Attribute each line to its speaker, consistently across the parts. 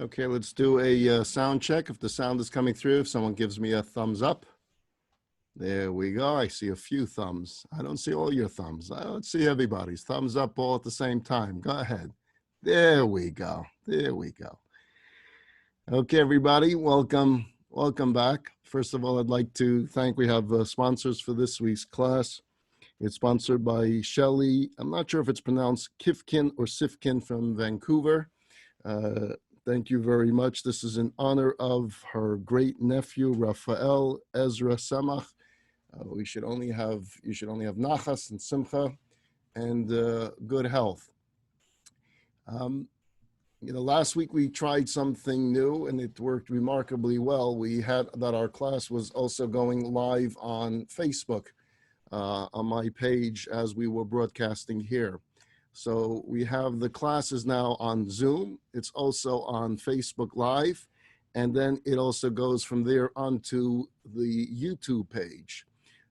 Speaker 1: Okay, let's do a sound check. If the sound is coming through, if someone gives me a thumbs up. There we go. I see a few thumbs. I don't see all your thumbs. I don't see everybody's thumbs up all at the same time. Go ahead. There we go. There we go. Okay, everybody, welcome. Welcome back. First of all, I'd like to thank, we have sponsors for this week's class. It's sponsored by Shelley. I'm not sure if it's pronounced Kifkin or Sifkin from Vancouver. Thank you very much. This is in honor of her great nephew, Raphael Ezra Samach. You should only have nachas and simcha and good health. Last week we tried something new and it worked remarkably well. We had that our class was also going live on Facebook on my page as we were broadcasting here. So we have the classes now on Zoom. It's also on Facebook Live. And then it also goes from there onto the YouTube page.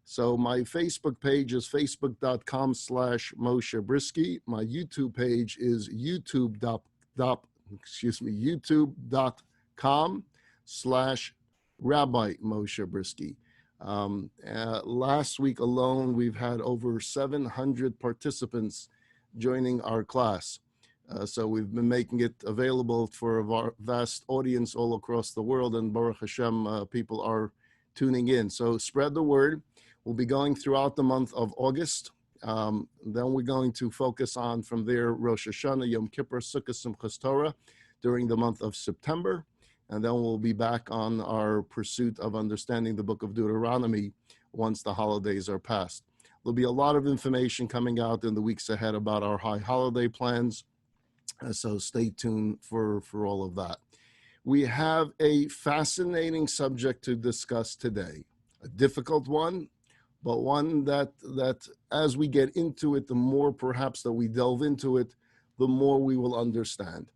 Speaker 1: So my Facebook page is facebook.com/Moshe Bryski. My YouTube page is youtube.com/Rabbi Moshe Bryski. Last week alone, we've had over 700 participants joining our class. So we've been making it available for a vast audience all across the world, and Baruch Hashem, people are tuning in. So spread the word. We'll be going throughout the month of August. Then we're going to focus on from there Rosh Hashanah, Yom Kippur, Sukkot, Simchas Torah during the month of September. And then we'll be back on our pursuit of understanding the book of Deuteronomy once the holidays are past. There'll be a lot of information coming out in the weeks ahead about our high holiday plans. So stay tuned for all of that. We have a fascinating subject to discuss today, a difficult one, but one that as we get into it, the more perhaps that we delve into it, the more we will understand.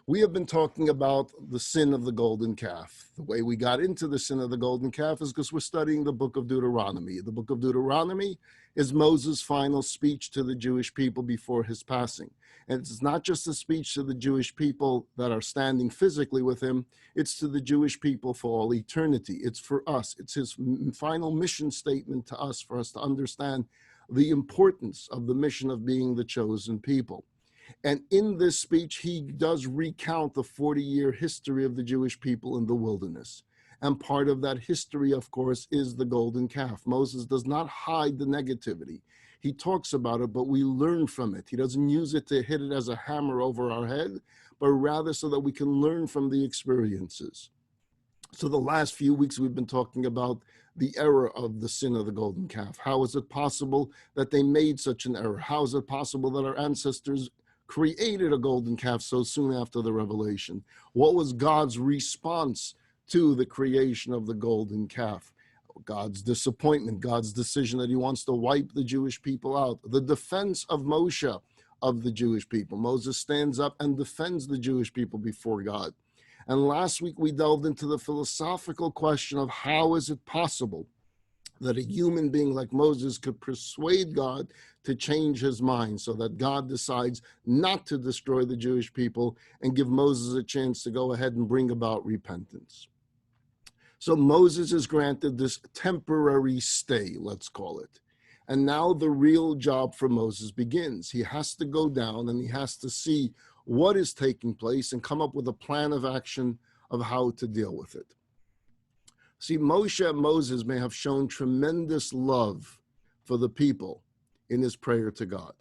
Speaker 1: We have been talking about the sin of the golden calf. The way we got into the sin of the golden calf is because we're studying the book of Deuteronomy. The book of Deuteronomy is Moses' final speech to the Jewish people before his passing. And it's not just a speech to the Jewish people that are standing physically with him, it's to the Jewish people for all eternity. It's for us. It's his final mission statement to us, for us to understand the importance of the mission of being the chosen people. And in this speech, he does recount the 40-year history of the Jewish people in the wilderness. And part of that history, of course, is the golden calf. Moses does not hide the negativity. He talks about it, but we learn from it. He doesn't use it to hit it as a hammer over our head, but rather so that we can learn from the experiences. So the last few weeks, we've been talking about the error of the sin of the golden calf. How is it possible that they made such an error? How is it possible that our ancestors created a golden calf so soon after the revelation? What was God's response to the creation of the golden calf? God's disappointment, God's decision that he wants to wipe the Jewish people out. The defense of Moshe of the Jewish people. Moses stands up and defends the Jewish people before God. And last week we delved into the philosophical question of how is it possible that a human being like Moses could persuade God to change his mind so that God decides not to destroy the Jewish people and give Moses a chance to go ahead and bring about repentance. So Moses is granted this temporary stay, let's call it. And now the real job for Moses begins. He has to go down and he has to see what is taking place and come up with a plan of action of how to deal with it. See, Moses may have shown tremendous love for the people in his prayer to God.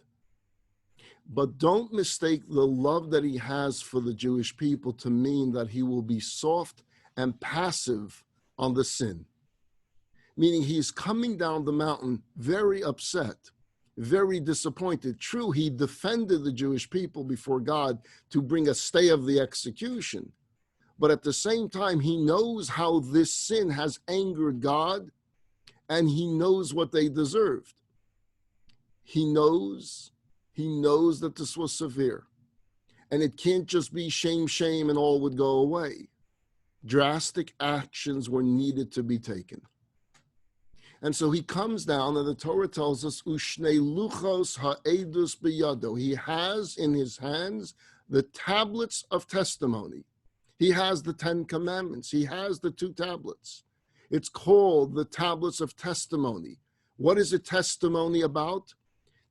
Speaker 1: But don't mistake the love that he has for the Jewish people to mean that he will be soft and passive on the sin. Meaning he's coming down the mountain very upset, very disappointed. True, he defended the Jewish people before God to bring a stay of the execution. But at the same time, he knows how this sin has angered God, and he knows what they deserved. He knows that this was severe. And it can't just be shame, shame, and all would go away. Drastic actions were needed to be taken. And so he comes down, and the Torah tells us, Ushnei luchos ha'edus biyado. He has in his hands the tablets of testimony. He has the 10 Commandments. He has the 2 tablets. It's called the tablets of testimony. What is a testimony about?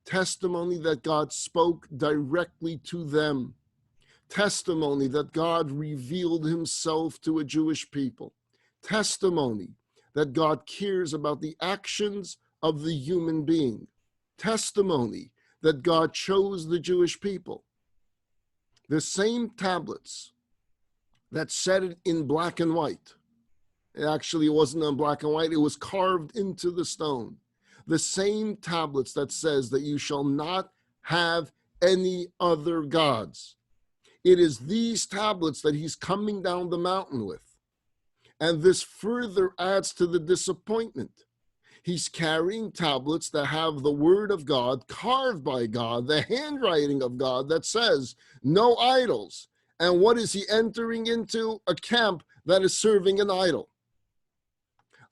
Speaker 1: Testimony that God spoke directly to them. Testimony that God revealed himself to a Jewish people. Testimony that God cares about the actions of the human being. Testimony that God chose the Jewish people. The same tablets that said it in black and white. It actually wasn't in black and white, it was carved into the stone. The same tablets that says that you shall not have any other gods. It is these tablets that he's coming down the mountain with. And this further adds to the disappointment. He's carrying tablets that have the word of God carved by God, the handwriting of God that says no idols. And what is he entering into? A camp that is serving an idol.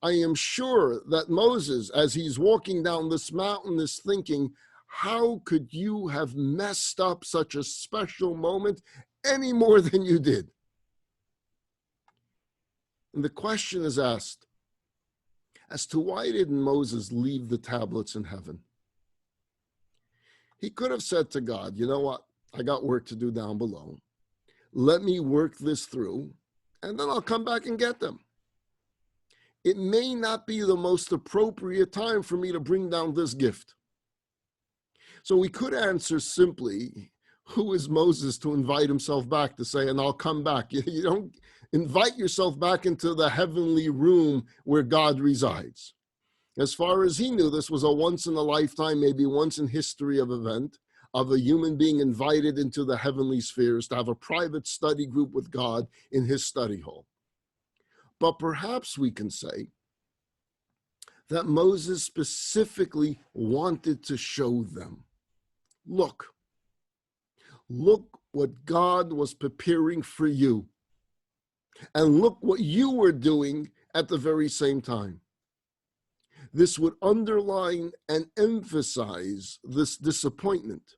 Speaker 1: I am sure that Moses, as he's walking down this mountain, is thinking, how could you have messed up such a special moment any more than you did? And the question is asked as to why didn't Moses leave the tablets in heaven? He could have said to God, you know what? I got work to do down below. Let me work this through, and then I'll come back and get them. It may not be the most appropriate time for me to bring down this gift. So we could answer simply, who is Moses to invite himself back to say, and I'll come back? You don't invite yourself back into the heavenly room where God resides. As far as he knew, this was a once in a lifetime, maybe once in history of event, of a human being invited into the heavenly spheres to have a private study group with God in his study hall. But perhaps we can say that Moses specifically wanted to show them, look what God was preparing for you. And look what you were doing at the very same time. This would underline and emphasize this disappointment.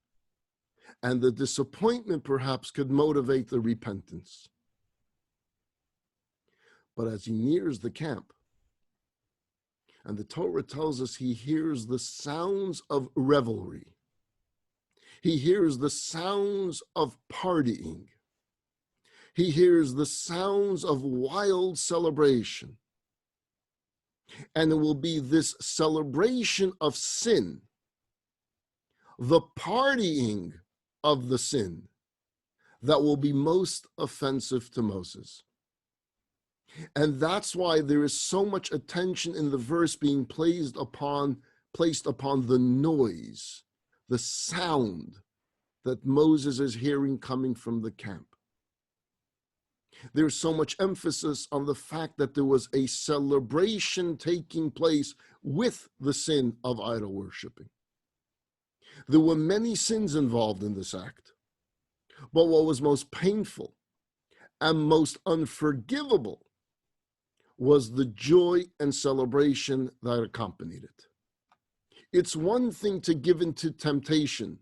Speaker 1: And the disappointment perhaps could motivate the repentance. But as he nears the camp, and the Torah tells us he hears the sounds of revelry. He hears the sounds of partying. He hears the sounds of wild celebration. And it will be this celebration of sin, the partying of the sin, that will be most offensive to Moses. And that's why there is so much attention in the verse being placed upon the noise, the sound that Moses is hearing coming from the camp. There's so much emphasis on the fact that there was a celebration taking place with the sin of idol worshiping. There were many sins involved in this act, but what was most painful and most unforgivable was the joy and celebration that accompanied it. It's one thing to give in to temptation,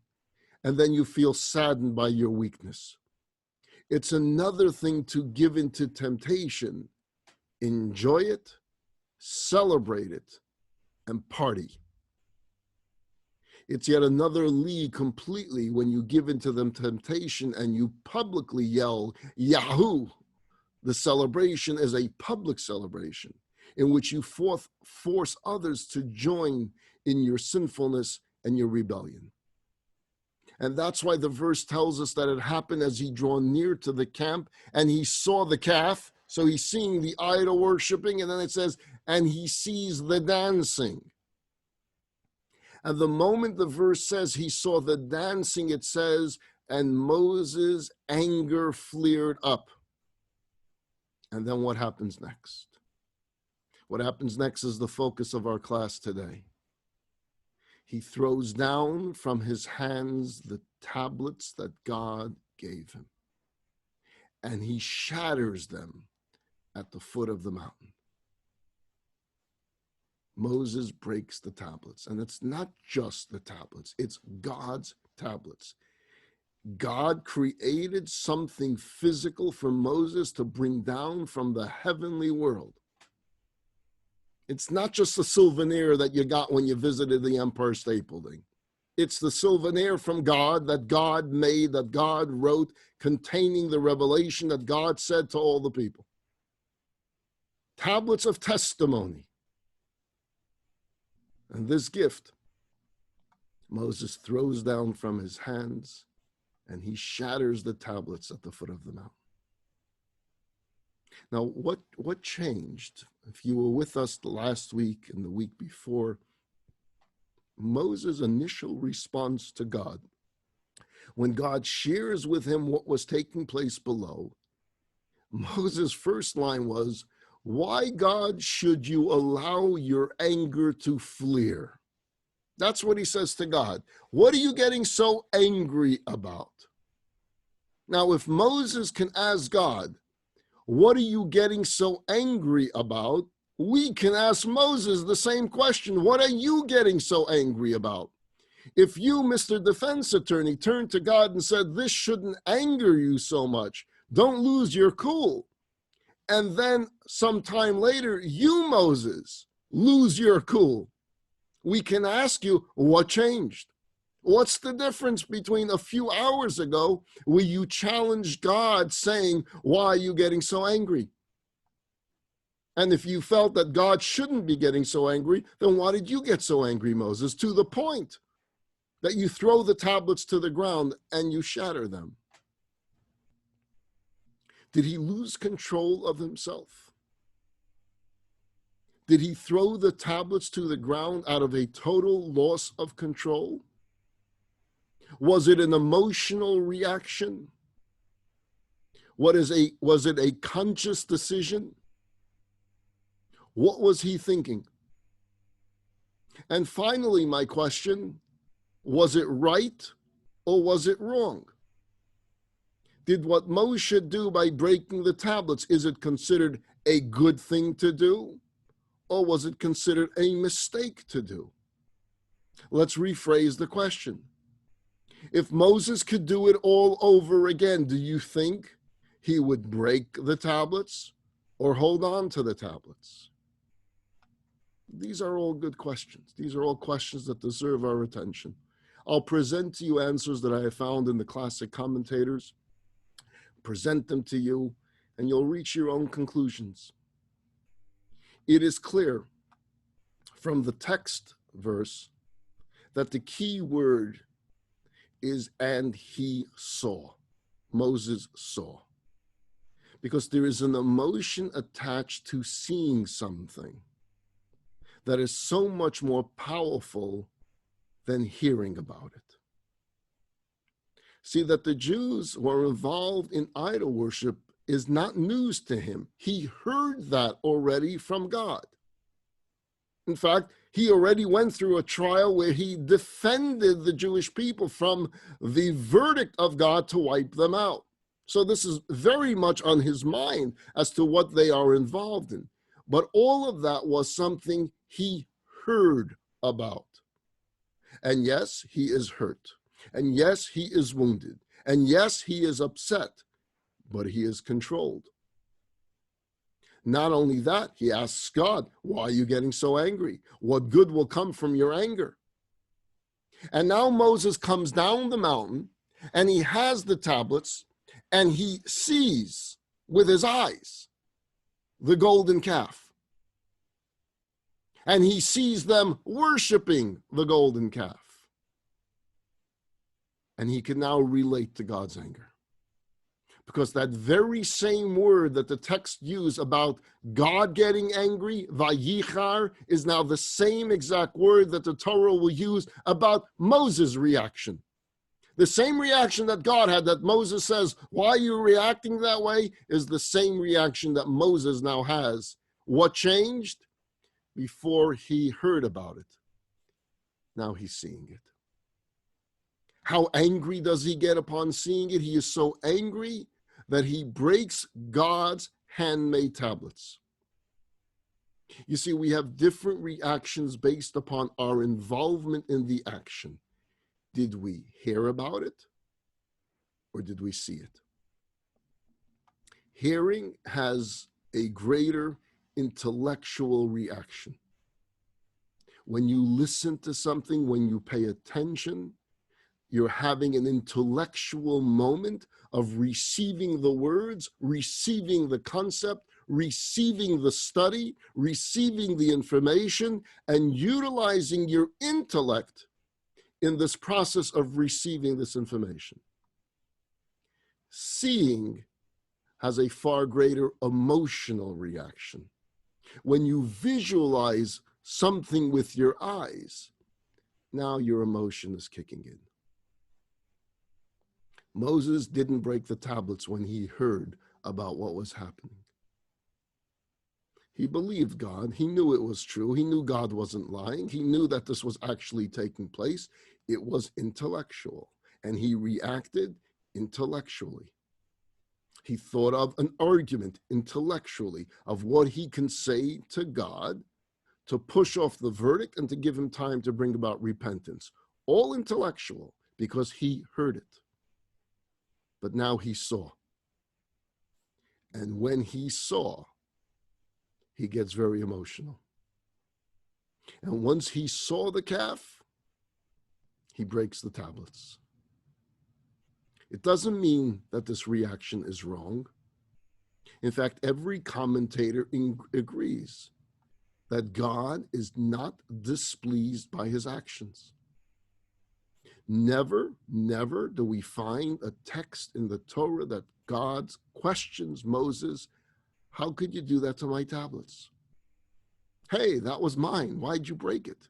Speaker 1: and then you feel saddened by your weakness. It's another thing to give in to temptation, enjoy it, celebrate it, and party. It's yet another league completely when you give in to them temptation and you publicly yell, Yahoo! The celebration is a public celebration in which you force others to join in your sinfulness and your rebellion. And that's why the verse tells us that it happened as he drew near to the camp and he saw the calf. So he's seeing the idol worshiping, and then it says, and he sees the dancing. And the moment the verse says he saw the dancing, it says, and Moses' anger flared up. And then what happens next? What happens next is the focus of our class today. He throws down from his hands the tablets that God gave him, and he shatters them at the foot of the mountain. Moses breaks the tablets, and it's not just the tablets, it's God's tablets. God created something physical for Moses to bring down from the heavenly world. It's not just a souvenir that you got when you visited the Empire State Building. It's the souvenir from God that God made, that God wrote, containing the revelation that God said to all the people. Tablets of testimony. And this gift, Moses throws down from his hands, and he shatters the tablets at the foot of the mountain. Now, what changed? If you were with us the last week and the week before, Moses' initial response to God, when God shares with him what was taking place below, Moses' first line was, "Why, God, should you allow your anger to flare?" That's what he says to God. What are you getting so angry about? Now, if Moses can ask God, what are you getting so angry about? We can ask Moses the same question. What are you getting so angry about? If you, Mr. Defense Attorney, turned to God and said, this shouldn't anger you so much, don't lose your cool. And then sometime later, you, Moses, lose your cool. We can ask you, what changed? What's the difference between a few hours ago where you challenged God saying, why are you getting so angry? And if you felt that God shouldn't be getting so angry, then why did you get so angry, Moses? To the point that you throw the tablets to the ground and you shatter them. Did he lose control of himself? Did he throw the tablets to the ground out of a total loss of control? Was it an emotional reaction? Was it a conscious decision? What was he thinking? And finally, my question, was it right or was it wrong? Did what Moshe do by breaking the tablets, is it considered a good thing to do? Or was it considered a mistake to do? Let's rephrase the question. If Moses could do it all over again, do you think he would break the tablets or hold on to the tablets? These are all good questions. These are all questions that deserve our attention. I'll present to you answers that I have found in the classic commentators, present them to you, and you'll reach your own conclusions. It is clear from the text verse that the key word is, and he saw. Moses saw. Because there is an emotion attached to seeing something that is so much more powerful than hearing about it. See, that the Jews were involved in idol worship is not news to him. He heard that already from God. In fact, he already went through a trial where he defended the Jewish people from the verdict of God to wipe them out. So this is very much on his mind as to what they are involved in. But all of that was something he heard about. And yes, he is hurt. And yes, he is wounded. And yes, he is upset, but he is controlled. Not only that, he asks God, why are you getting so angry? What good will come from your anger? And now Moses comes down the mountain and he has the tablets and he sees with his eyes the golden calf. And he sees them worshiping the golden calf. And he can now relate to God's anger. Because that very same word that the text used about God getting angry, vayichar, is now the same exact word that the Torah will use about Moses' reaction. The same reaction that God had, that Moses says, why are you reacting that way, is the same reaction that Moses now has. What changed? Before he heard about it, now he's seeing it. How angry does he get upon seeing it? He is so angry that he breaks God's handmade tablets. You see, we have different reactions based upon our involvement in the action. Did we hear about it? or did we see it? Hearing has a greater intellectual reaction. When you listen to something, when you pay attention, you're having an intellectual moment of receiving the words, receiving the concept, receiving the study, receiving the information, and utilizing your intellect in this process of receiving this information. Seeing has a far greater emotional reaction. When you visualize something with your eyes, now your emotion is kicking in. Moses didn't break the tablets when he heard about what was happening. He believed God. He knew it was true. He knew God wasn't lying. He knew that this was actually taking place. It was intellectual, and he reacted intellectually. He thought of an argument intellectually of what he can say to God to push off the verdict and to give him time to bring about repentance. All intellectual, because he heard it. But now he saw. And when he saw, he gets very emotional. And once he saw the calf, he breaks the tablets. It doesn't mean that this reaction is wrong. In fact, every commentator agrees that God is not displeased by his actions. Never, never do we find a text in the Torah that God questions Moses, how could you do that to my tablets? Hey, that was mine. Why'd you break it?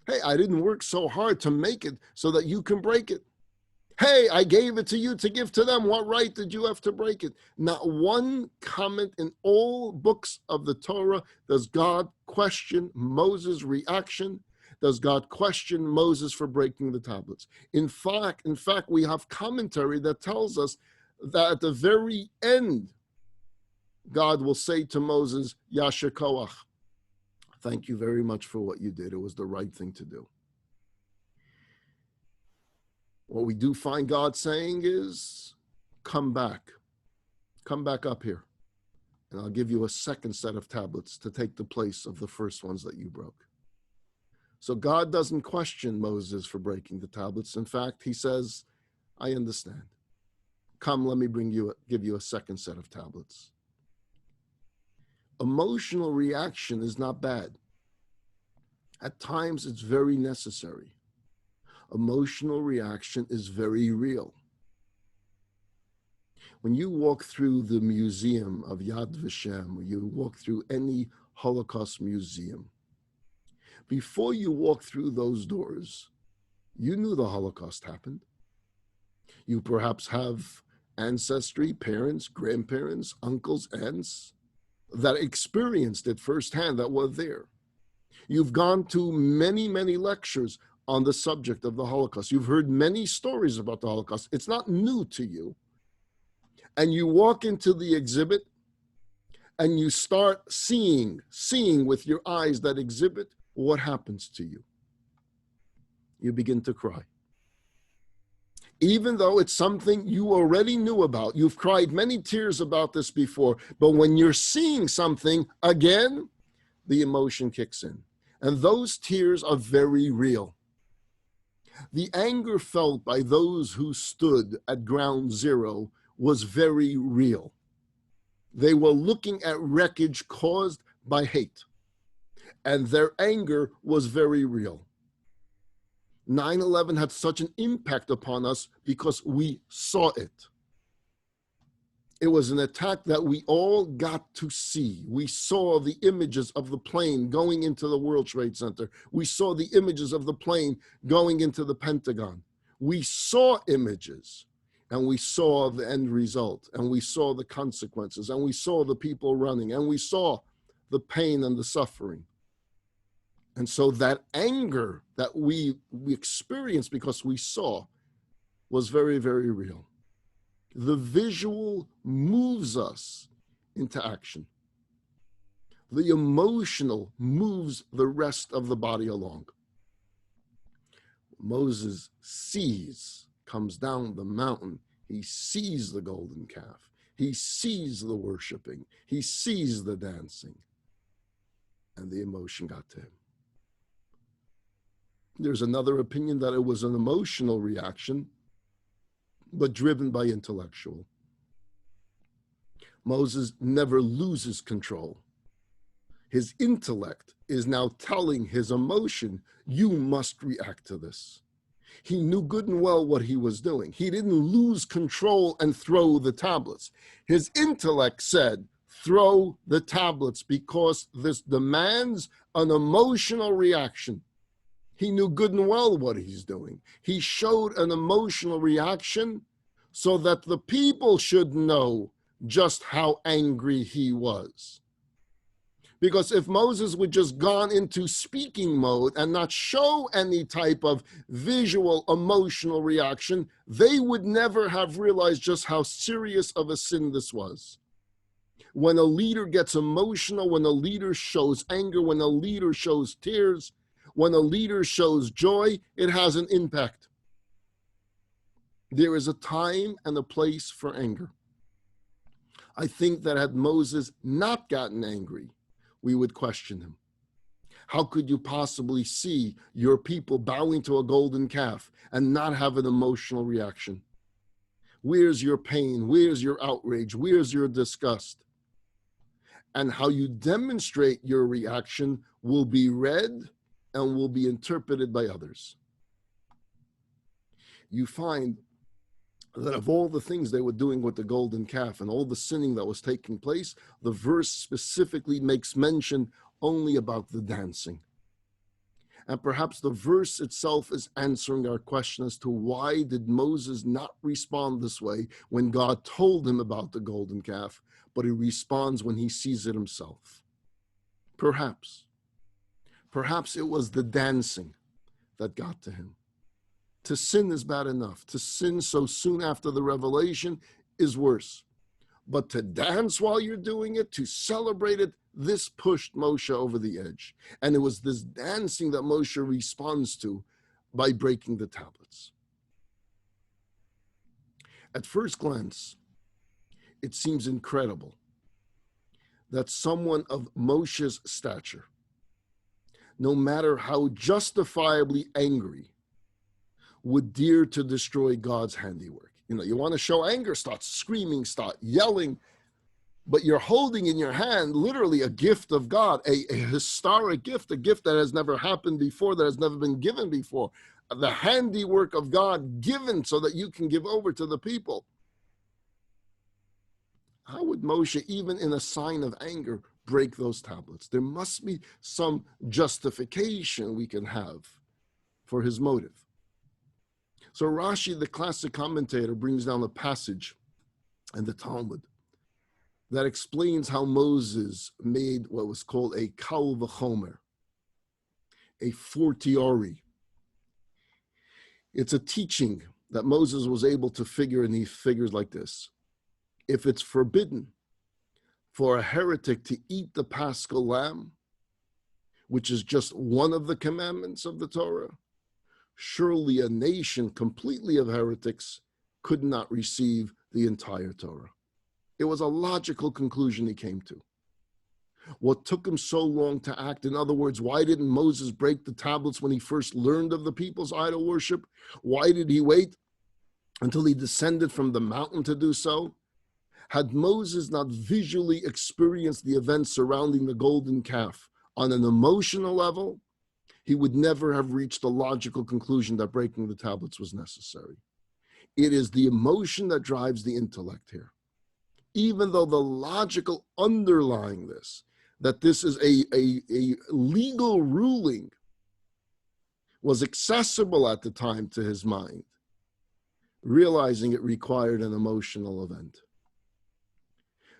Speaker 1: Hey, I didn't work so hard to make it so that you can break it. Hey, I gave it to you to give to them. What right did you have to break it? Not one comment in all books of the Torah does God question Moses' reaction. Does God question Moses for breaking the tablets? In fact, we have commentary that tells us that at the very end, God will say to Moses, Yasher Koach, thank you very much for what you did. It was the right thing to do. What we do find God saying is, come back up here, and I'll give you a second set of tablets to take the place of the first ones that you broke. So God doesn't question Moses for breaking the tablets. In fact, he says, I understand. Come, let me give you a second set of tablets. Emotional reaction is not bad. At times, it's very necessary. Emotional reaction is very real. When you walk through the museum of Yad Vashem, or you walk through any Holocaust museum, before you walk through those doors, you knew the Holocaust happened. You perhaps have ancestry, parents, grandparents, uncles, aunts that experienced it firsthand, that were there. You've gone to many, many lectures on the subject of the Holocaust. You've heard many stories about the Holocaust. It's not new to you. And you walk into the exhibit and you start seeing with your eyes that exhibit. What happens to you? You begin to cry. Even though it's something you already knew about, you've cried many tears about this before, but when you're seeing something again, the emotion kicks in. And those tears are very real. The anger felt by those who stood at ground zero was very real. They were looking at wreckage caused by hate, and their anger was very real. 9/11 had such an impact upon us because we saw it. It was an attack that we all got to see. We saw the images of the plane going into the World Trade Center. We saw the images of the plane going into the Pentagon. We saw images, and we saw the end result, and we saw the consequences, and we saw the people running, and we saw the pain and the suffering. And so that anger that we experienced because we saw was very, very real. The visual moves us into action. The emotional moves the rest of the body along. Moses sees, comes down the mountain, He sees the golden calf. He sees the worshiping. He sees the dancing. And the emotion got to him. There's another opinion that it was an emotional reaction, but driven by intellectual. Moses never loses control. His intellect is now telling his emotion, you must react to this. He knew good and well what he was doing. He didn't lose control and throw the tablets. His intellect said, throw the tablets because this demands an emotional reaction. He knew good and well what he's doing. He showed an emotional reaction so that the people should know just how angry he was. Because if Moses would just gone into speaking mode and not show any type of visual emotional reaction, they would never have realized just how serious of a sin this was. When a leader gets emotional, when a leader shows anger, when a leader shows tears, when a leader shows joy, it has an impact. There is a time and a place for anger. I think that had Moses not gotten angry, we would question him. How could you possibly see your people bowing to a golden calf and not have an emotional reaction? Where's your pain? Where's your outrage? Where's your disgust? And how you demonstrate your reaction will be read and will be interpreted by others. You find that of all the things they were doing with the golden calf and all the sinning that was taking place, the verse specifically makes mention only about the dancing. And perhaps the verse itself is answering our question as to why did Moses not respond this way when God told him about the golden calf, but he responds when he sees it himself. Perhaps it was the dancing that got to him. To sin is bad enough. To sin so soon after the revelation is worse. But to dance while you're doing it, to celebrate it, this pushed Moshe over the edge. And it was this dancing that Moshe responds to by breaking the tablets. At first glance, it seems incredible that someone of Moshe's stature, no matter how justifiably angry, would dare to destroy God's handiwork. You want to show anger, start screaming, start yelling, but you're holding in your hand literally a gift of God, a historic gift, a gift that has never happened before, that has never been given before, the handiwork of God given so that you can give over to the people. How would Moshe, even in a sign of anger, break those tablets? There must be some justification we can have for his motive. So Rashi, the classic commentator, brings down a passage in the Talmud that explains how Moses made what was called a kal v'chomer, a fortiori. It's a teaching that Moses was able to figure, and he figures like this. If it's forbidden for a heretic to eat the paschal lamb, which is just one of the commandments of the Torah, surely a nation completely of heretics could not receive the entire Torah. It was a logical conclusion he came to. What took him so long to act? In other words, why didn't Moses break the tablets when he first learned of the people's idol worship? Why did he wait until he descended from the mountain to do so? Had Moses not visually experienced the events surrounding the golden calf on an emotional level, he would never have reached the logical conclusion that breaking the tablets was necessary. It is the emotion that drives the intellect here. Even though the logical underlying this, that this is a legal ruling, was accessible at the time to his mind, realizing it required an emotional event.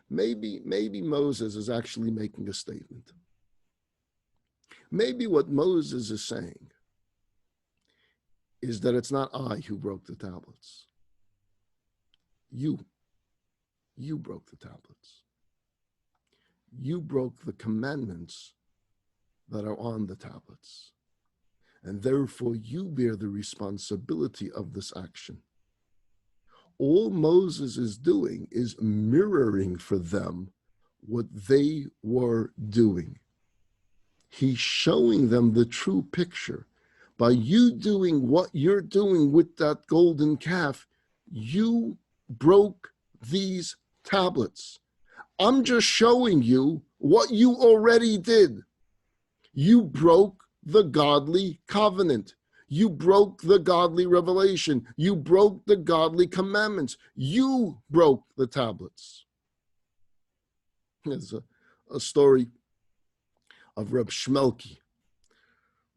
Speaker 1: Maybe Moses is actually making a statement. Maybe what Moses is saying is that it's not I who broke the tablets. You broke the tablets. You broke the commandments that are on the tablets. And therefore you bear the responsibility of this action. All Moses is doing is mirroring for them what they were doing. He's showing them the true picture. By you doing what you're doing with that golden calf, you broke these tablets. I'm just showing you what you already did. You broke the godly covenant. You broke the godly revelation. You broke the godly commandments. You broke the tablets. There's a story of Reb Shmelki.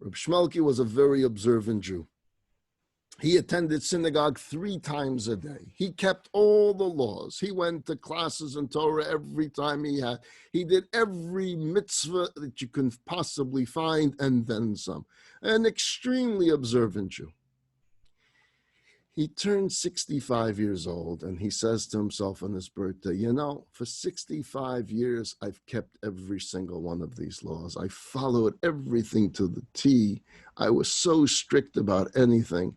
Speaker 1: Reb Shmelki was a very observant Jew. He attended synagogue 3 times a day. He kept all the laws. He went to classes in Torah every time he had. He did every mitzvah that you can possibly find and then some. An extremely observant Jew. He turned 65 years old and he says to himself on his birthday, you know, for 65 years, I've kept every single one of these laws. I followed everything to the T. I was so strict about anything.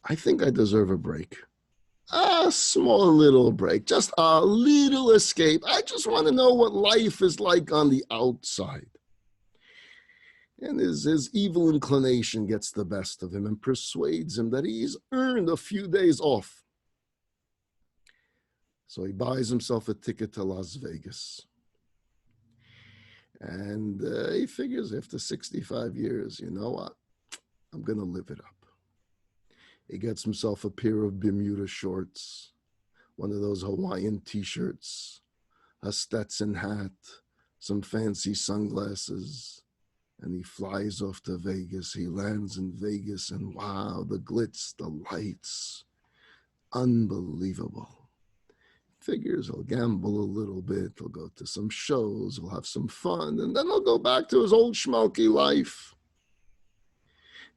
Speaker 1: I think I deserve a break. A small little break, just a little escape. I just want to know what life is like on the outside. And his evil inclination gets the best of him and persuades him that he's earned a few days off. So he buys himself a ticket to Las Vegas. And he figures after 65 years, you know what? I'm going to live it up. He gets himself a pair of Bermuda shorts, one of those Hawaiian t-shirts, a Stetson hat, some fancy sunglasses, and he flies off to Vegas. He lands in Vegas, and wow, the glitz, the lights, unbelievable. Figures he'll gamble a little bit, he'll go to some shows, he'll have some fun, and then he'll go back to his old schmalky life.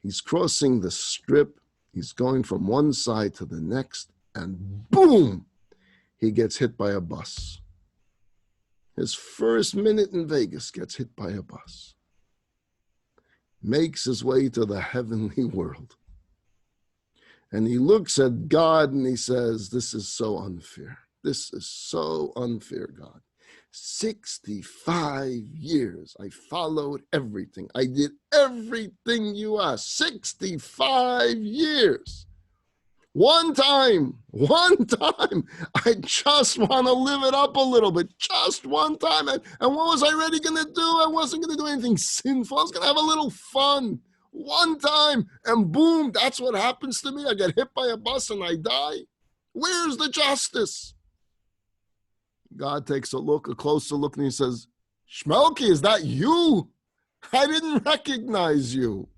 Speaker 1: He's crossing the strip. He's going from one side to the next, and boom, he gets hit by a bus. His first minute in Vegas gets hit by a bus. Makes his way to the heavenly world. And he looks at God and he says, this is so unfair. This is so unfair, God. 65 years, I followed everything. I did everything you asked. 65 years. One time, I just want to live it up a little bit, just one time. And what was I really going to do? I wasn't going to do anything sinful. I was going to have a little fun. One time, and boom, that's what happens to me. I get hit by a bus and I die. Where's the justice? God takes a closer look, and he says, Shmelki, is that you? I didn't recognize you.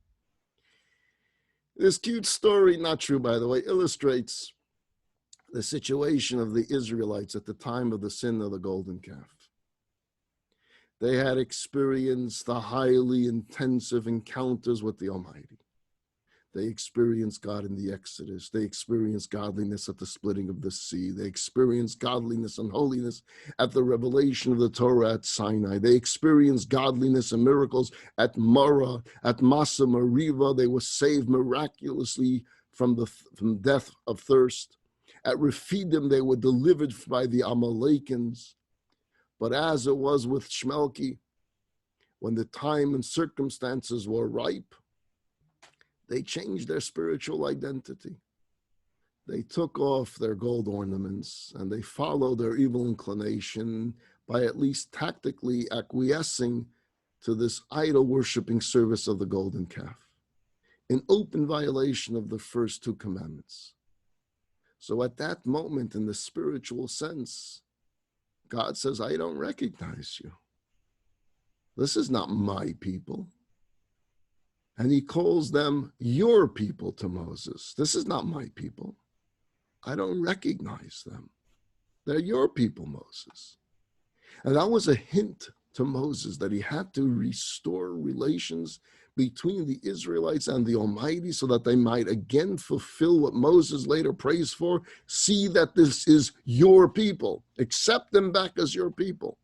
Speaker 1: This cute story, not true by the way, illustrates the situation of the Israelites at the time of the sin of the golden calf. They had experienced the highly intensive encounters with the Almighty. They experienced God in the Exodus. They experienced godliness at the splitting of the sea. They experienced godliness and holiness at the revelation of the Torah at Sinai. They experienced godliness and miracles at Marah, at Masa Meribah. They were saved miraculously from death of thirst. At Rephidim, they were delivered by the Amalekans. But as it was with Shmelki, when the time and circumstances were ripe, they changed their spiritual identity. They took off their gold ornaments and they followed their evil inclination by at least tactically acquiescing to this idol-worshiping service of the golden calf, in open violation of the first 2 commandments. So at that moment, in the spiritual sense, God says, I don't recognize you. This is not my people. And he calls them your people to Moses. This is not my people. I don't recognize them. They're your people, Moses. And that was a hint to Moses that he had to restore relations between the Israelites and the Almighty so that they might again fulfill what Moses later prays for. See that this is your people. Accept them back as your people.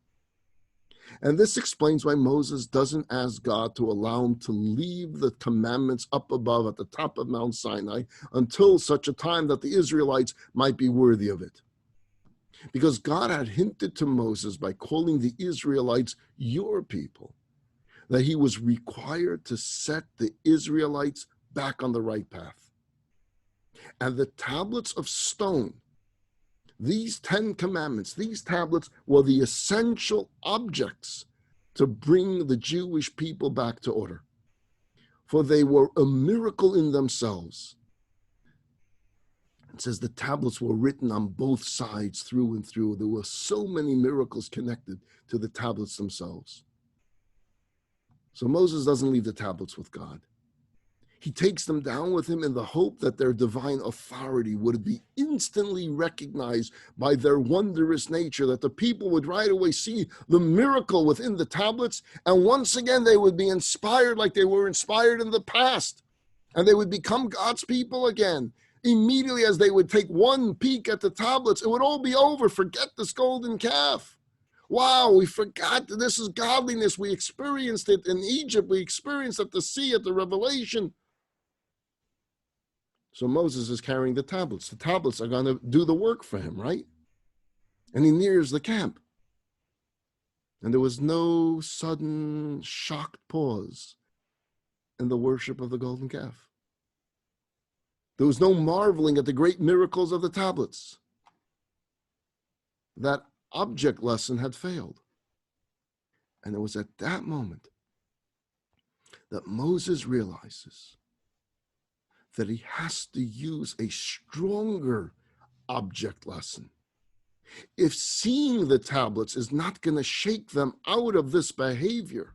Speaker 1: And this explains why Moses doesn't ask God to allow him to leave the commandments up above at the top of Mount Sinai until such a time that the Israelites might be worthy of it. Because God had hinted to Moses by calling the Israelites your people, that he was required to set the Israelites back on the right path. And the tablets of stone, these 10 commandments, these tablets were the essential objects to bring the Jewish people back to order. For they were a miracle in themselves. It says the tablets were written on both sides through and through. There were so many miracles connected to the tablets themselves. So Moses doesn't leave the tablets with God. He takes them down with him in the hope that their divine authority would be instantly recognized by their wondrous nature, that the people would right away see the miracle within the tablets, and once again they would be inspired like they were inspired in the past, and they would become God's people again. Immediately as they would take one peek at the tablets, it would all be over. Forget this golden calf. Wow, we forgot that this is godliness. We experienced it in Egypt. We experienced it at the sea, at the Revelation. So Moses is carrying the tablets. The tablets are going to do the work for him, right? And he nears the camp. And there was no sudden shocked pause in the worship of the golden calf. There was no marveling at the great miracles of the tablets. That object lesson had failed. And it was at that moment that Moses realizes that he has to use a stronger object lesson. If seeing the tablets is not going to shake them out of this behavior,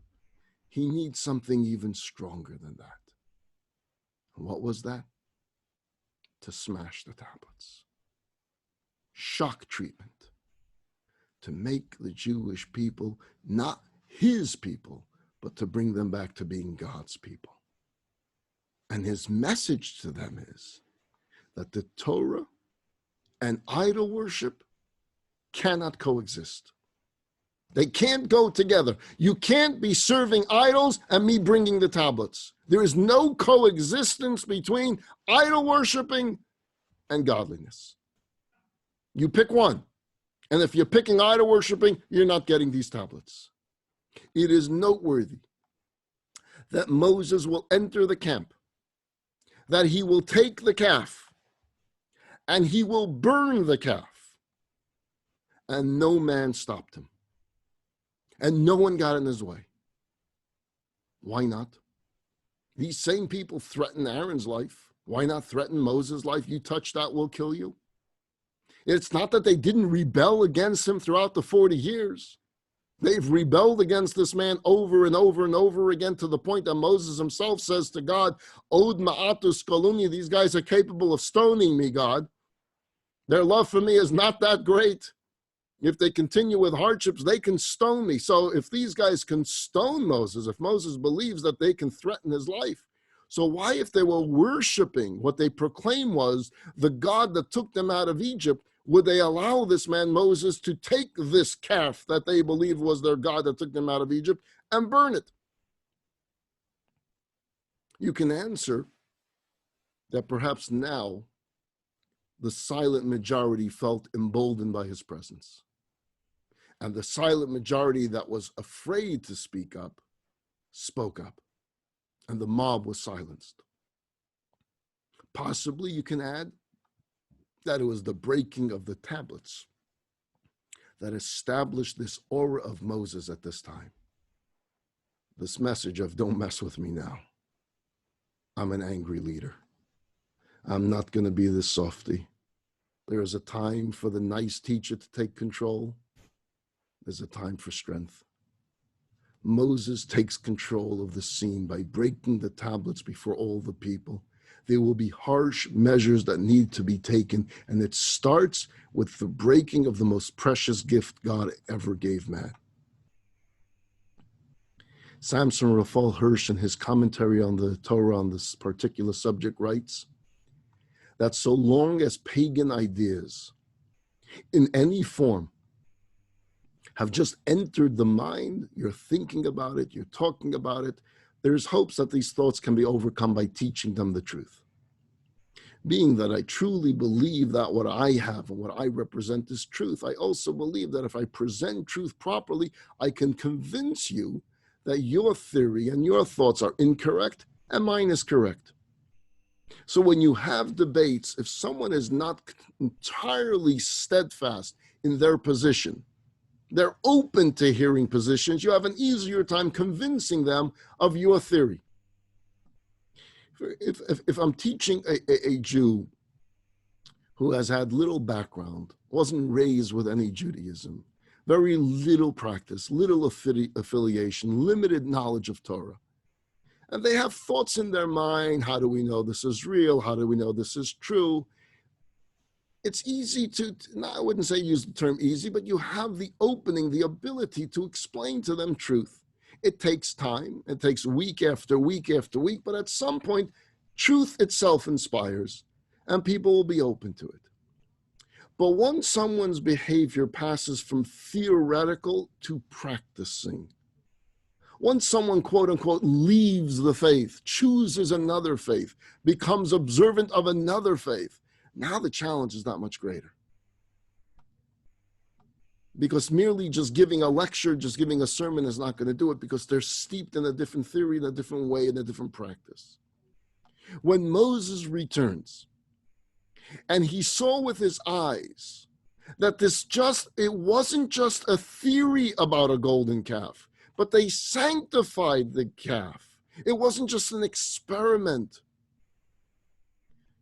Speaker 1: he needs something even stronger than that. And what was that? To smash the tablets. Shock treatment. To make the Jewish people not his people, but to bring them back to being God's people. And his message to them is that the Torah and idol worship cannot coexist. They can't go together. You can't be serving idols and me bringing the tablets. There is no coexistence between idol worshiping and godliness. You pick one. And if you're picking idol worshiping, you're not getting these tablets. It is noteworthy that Moses will enter the camp, that he will take the calf, and he will burn the calf. And no man stopped him. And no one got in his way. Why not? These same people threaten Aaron's life. Why not threaten Moses' life? You touch that, we'll kill you. It's not that they didn't rebel against him throughout the 40 years. They've rebelled against this man over and over and over again, to the point that Moses himself says to God, Od ma'atus koluni, these guys are capable of stoning me, God. Their love for me is not that great. If they continue with hardships, they can stone me. So if these guys can stone Moses, if Moses believes that they can threaten his life, so why, if they were worshiping what they proclaim was the God that took them out of Egypt, would they allow this man Moses to take this calf that they believed was their God that took them out of Egypt and burn it? You can answer that perhaps now the silent majority felt emboldened by his presence. And the silent majority that was afraid to speak up spoke up. And the mob was silenced. Possibly you can add that it was the breaking of the tablets that established this aura of Moses at this time. This message of don't mess with me now. I'm an angry leader. I'm not going to be this softy. There is a time for the nice teacher to take control. There's a time for strength. Moses takes control of the scene by breaking the tablets before all the people. There will be harsh measures that need to be taken, and it starts with the breaking of the most precious gift God ever gave man. Samson Raphael Hirsch, in his commentary on the Torah on this particular subject, writes that so long as pagan ideas in any form have just entered the mind. You're thinking about it, you're talking about it. There's hopes that these thoughts can be overcome by teaching them the truth. Being that I truly believe that what I have and what I represent is truth, I also believe that if I present truth properly, I can convince you that your theory and your thoughts are incorrect and mine is correct. So when you have debates, if someone is not entirely steadfast in their position, they're open to hearing positions, you have an easier time convincing them of your theory. If I'm teaching a Jew who has had little background, wasn't raised with any Judaism, very little practice, little affiliation, limited knowledge of Torah, and they have thoughts in their mind, how do we know this is real? How do we know this is true? It's easy to, I wouldn't say use the term easy, but you have the opening, the ability to explain to them truth. It takes time. It takes week after week after week, but at some point, truth itself inspires, and people will be open to it. But once someone's behavior passes from theoretical to practicing, once someone, quote unquote, leaves the faith, chooses another faith, becomes observant of another faith, now the challenge is that much greater. Because merely just giving a lecture, just giving a sermon is not going to do it, because they're steeped in a different theory, in a different way, in a different practice. When Moses returns and he saw with his eyes that it wasn't just a theory about a golden calf, but they sanctified the calf. It wasn't just an experiment.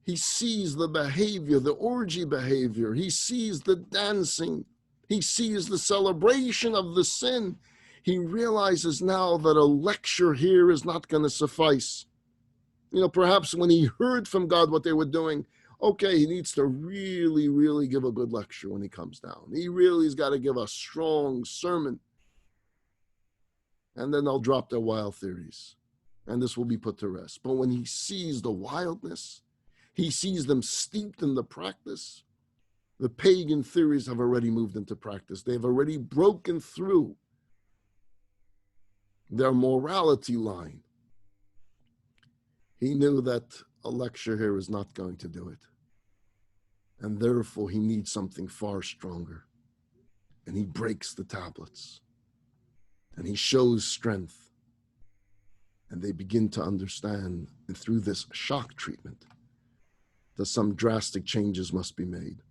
Speaker 1: He sees the behavior, the orgy behavior. He sees the dancing. He sees the celebration of the sin. He realizes now that a lecture here is not going to suffice. Perhaps when he heard from God what they were doing, okay, he needs to really, really give a good lecture when he comes down. He really has got to give a strong sermon. And then they'll drop their wild theories, and this will be put to rest. But when he sees the wildness, he sees them steeped in the practice. The pagan theories have already moved into practice. They've already broken through their morality line. He knew that a lecture here is not going to do it. And therefore, he needs something far stronger. And he breaks the tablets. And he shows strength. And they begin to understand, and through this shock treatment, that some drastic changes must be made.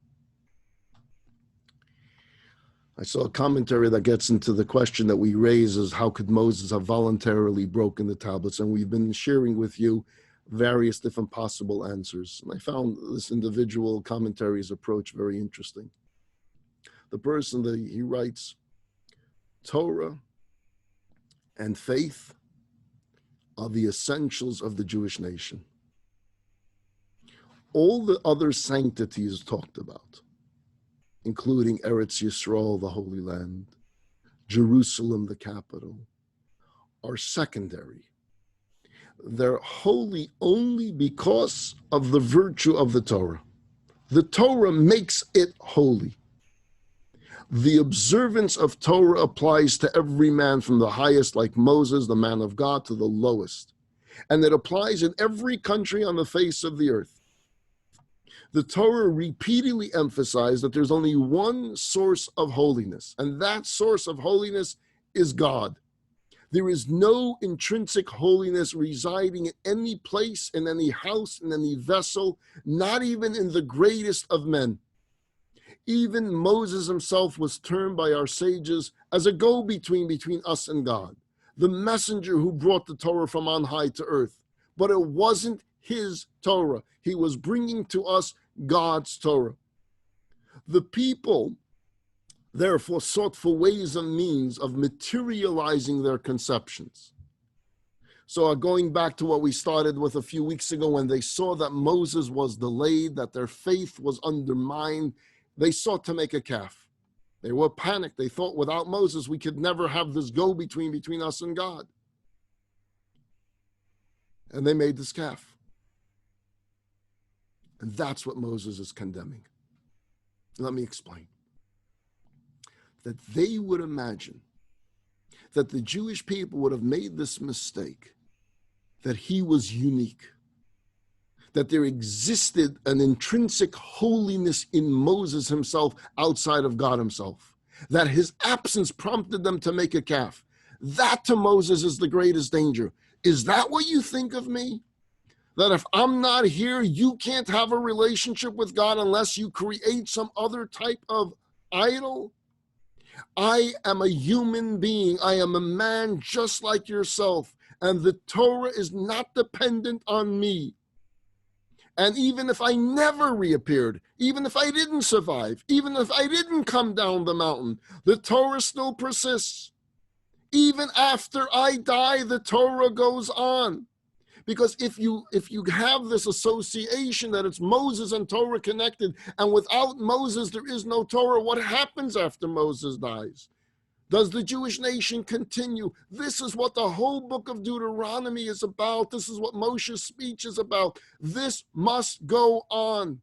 Speaker 1: I saw a commentary that gets into the question that we raise is, how could Moses have voluntarily broken the tablets? And we've been sharing with you various different possible answers. And I found this individual commentary's approach very interesting. The person that he writes, Torah and faith are the essentials of the Jewish nation. All the other sanctities talked about, including Eretz Yisrael, the Holy Land, Jerusalem, the capital, are secondary. They're holy only because of the virtue of the Torah. The Torah makes it holy. The observance of Torah applies to every man, from the highest, like Moses, the man of God, to the lowest. And it applies in every country on the face of the earth. The Torah repeatedly emphasized that there's only one source of holiness, and that source of holiness is God. There is no intrinsic holiness residing in any place, in any house, in any vessel, not even in the greatest of men. Even Moses himself was termed by our sages as a go-between between us and God, the messenger who brought the Torah from on high to earth. But it wasn't his Torah. He was bringing to us God's Torah. The people, therefore, sought for ways and means of materializing their conceptions. So going back to what we started with a few weeks ago, when they saw that Moses was delayed, that their faith was undermined, they sought to make a calf. They were panicked. They thought, without Moses, we could never have this go-between between us and God. And they made this calf. And that's what Moses is condemning. Let me explain. that they would imagine that the Jewish people would have made this mistake, that he was unique, that there existed an intrinsic holiness in Moses himself outside of God himself, that his absence prompted them to make a calf. That to Moses is the greatest danger. Is that what you think of me? That if I'm not here, you can't have a relationship with God unless you create some other type of idol? I am a human being. I am a man just like yourself. And the Torah is not dependent on me. And even if I never reappeared, even if I didn't survive, even if I didn't come down the mountain, the Torah still persists. Even after I die, the Torah goes on. Because if you have this association that it's Moses and Torah connected, and without Moses there is no Torah, what happens after Moses dies? Does the Jewish nation continue? This is what the whole book of Deuteronomy is about. This is what Moshe's speech is about. This must go on.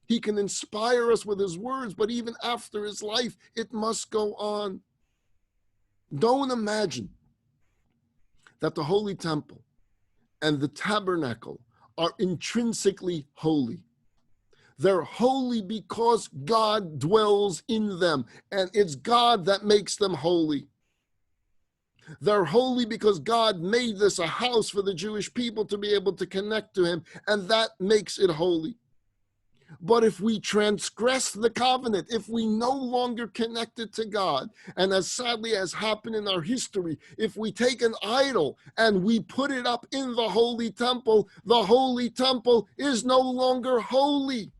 Speaker 1: He can inspire us with his words, but even after his life, it must go on. Don't imagine that the Holy Temple and the tabernacle are intrinsically holy. They're holy because God dwells in them, and it's God that makes them holy. They're holy because God made this a house for the Jewish people to be able to connect to him, and that makes it holy. But if we transgress the covenant, if we no longer connect it to God, and as sadly has happened in our history, if we take an idol and we put it up in the holy temple is no longer holy.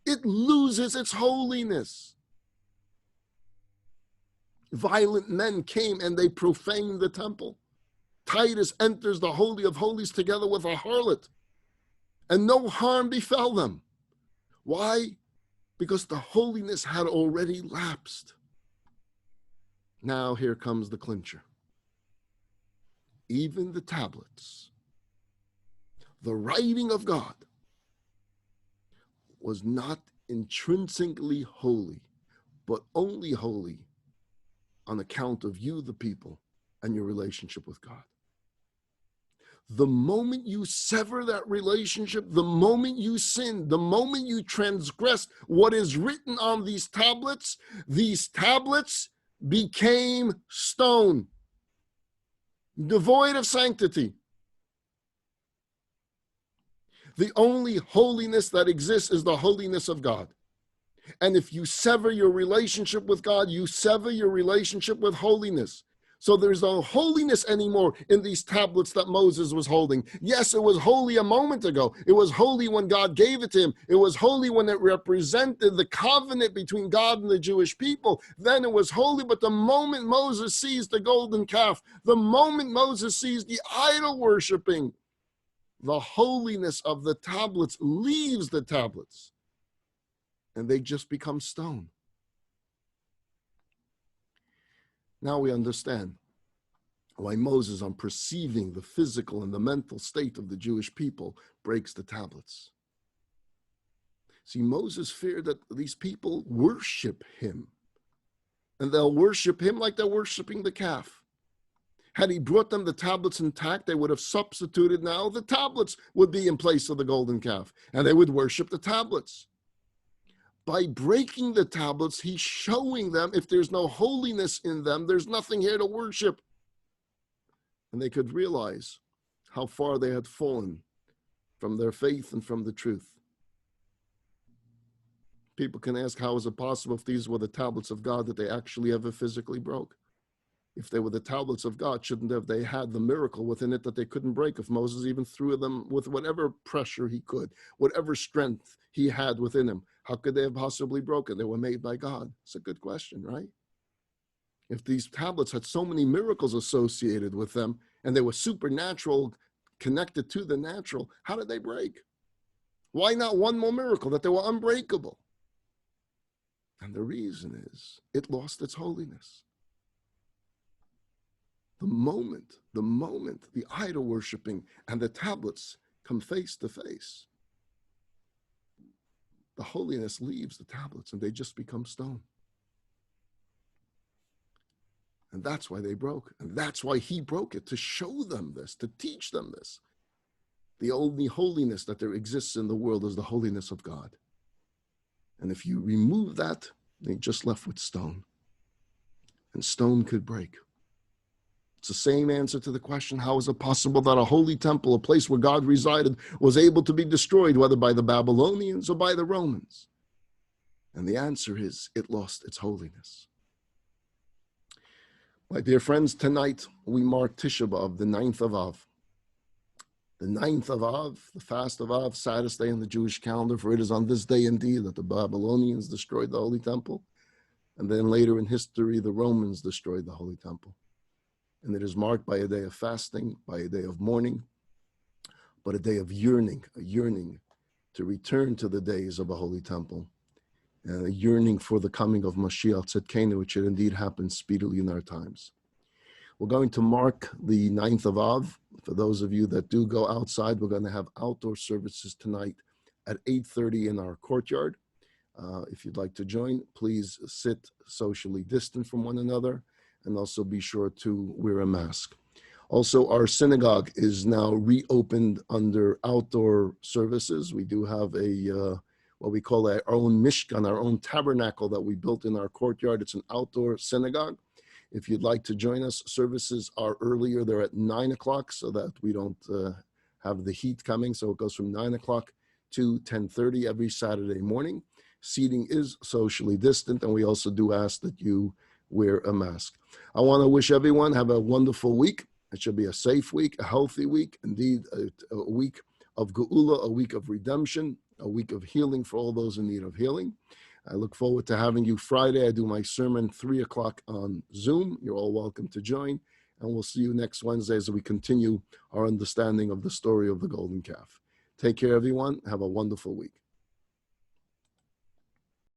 Speaker 1: It loses its holiness. Violent men came and they profaned the temple. Titus enters the Holy of Holies together with a harlot, and no harm befell them. Why? Because the holiness had already lapsed. Now here comes the clincher. Even the tablets, the writing of God, was not intrinsically holy, but only holy on account of you, the people, and your relationship with God. The moment you sever that relationship, the moment you sin, the moment you transgress what is written on these tablets became stone, devoid of sanctity. The only holiness that exists is the holiness of God. And if you sever your relationship with God, you sever your relationship with holiness. So there's no holiness anymore in these tablets that Moses was holding. Yes, it was holy a moment ago. It was holy when God gave it to him. It was holy when it represented the covenant between God and the Jewish people. Then it was holy, but the moment Moses sees the golden calf, the moment Moses sees the idol worshiping, the holiness of the tablets leaves the tablets, and they just become stone. Now we understand why Moses, on perceiving the physical and the mental state of the Jewish people, breaks the tablets. See, Moses feared that these people worship him, and they'll worship him like they're worshiping the calf. Had he brought them the tablets intact, they would have substituted now. The tablets would be in place of the golden calf, and they would worship the tablets. By breaking the tablets, he's showing them if there's no holiness in them, there's nothing here to worship. And they could realize how far they had fallen from their faith and from the truth. People can ask, how is it possible if these were the tablets of God that they actually ever physically broke? If they were the tablets of God, shouldn't have they had the miracle within it that they couldn't break if Moses even threw them with whatever pressure he could, whatever strength he had within him? How could they have possibly broken? They were made by God. It's a good question, right? If these tablets had so many miracles associated with them and they were supernatural, connected to the natural, how did they break? Why not one more miracle that they were unbreakable? And the reason is it lost its holiness. The moment the idol worshiping and the tablets come face to face, the holiness leaves the tablets and they just become stone. And that's why they broke. And that's why he broke it, to show them this, to teach them this. The only holiness that there exists in the world is the holiness of God. And if you remove that, then you're just left with stone. And stone could break. It's the same answer to the question, how is it possible that a holy temple, a place where God resided, was able to be destroyed, whether by the Babylonians or by the Romans? And the answer is, it lost its holiness. My dear friends, tonight we mark Tisha B'Av, the 9th of Av. The 9th of Av, the fast of Av, saddest day in the Jewish calendar, for it is on this day indeed that the Babylonians destroyed the Holy Temple. And then later in history, the Romans destroyed the Holy Temple. And it is marked by a day of fasting, by a day of mourning, but a day of yearning, a yearning to return to the days of a Holy Temple, and a yearning for the coming of Mashiach Tzedkenu, which should indeed happen speedily in our times. We're going to mark the 9th of Av. For those of you that do go outside, we're going to have outdoor services tonight at 8:30 in our courtyard. If you'd like to join, please sit socially distant from one another, and also be sure to wear a mask. Also, our synagogue is now reopened under outdoor services. We do have what we call our own mishkan, our own tabernacle that we built in our courtyard. It's an outdoor synagogue. If you'd like to join us, services are earlier. They're at 9 o'clock so that we don't have the heat coming. So it goes from 9 o'clock to 10:30 every Saturday morning. Seating is socially distant, and we also do ask that you wear a mask. I want to wish everyone have a wonderful week. It should be a safe week, a healthy week, indeed a week of Geula, a week of redemption, a week of healing for all those in need of healing. I look forward to having you Friday. I do my sermon 3 o'clock on Zoom. You're all welcome to join. And we'll see you next Wednesday as we continue our understanding of the story of the golden calf. Take care, everyone. Have a wonderful week.